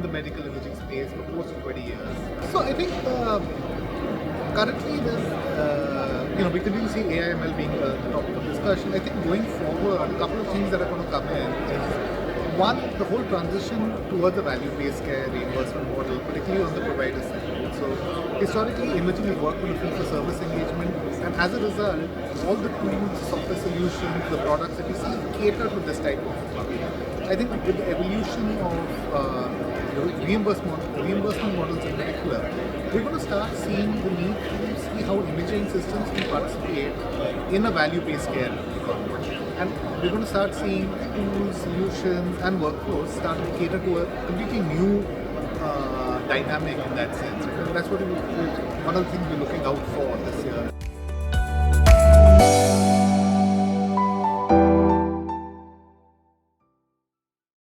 in the medical imaging space for close to 20 years. So I think currently we continue to see AI/ML being a topic of discussion. I think going forward, a couple of things that are going to come in is one, the whole transition towards a value-based care reimbursement model, particularly on the provider side. So historically, imaging has worked on a fee-for-service engagement, and as a result, all the tools, software solutions, the products that you see cater to this type of model. I think with the evolution of reimbursement models in particular, we're going to start seeing the need to see how imaging systems can participate in a value-based care economy. And we're going to start seeing tools, solutions, and workflows start to cater to a completely new dynamic in that sense. And that's what one of the things we're looking out for this year.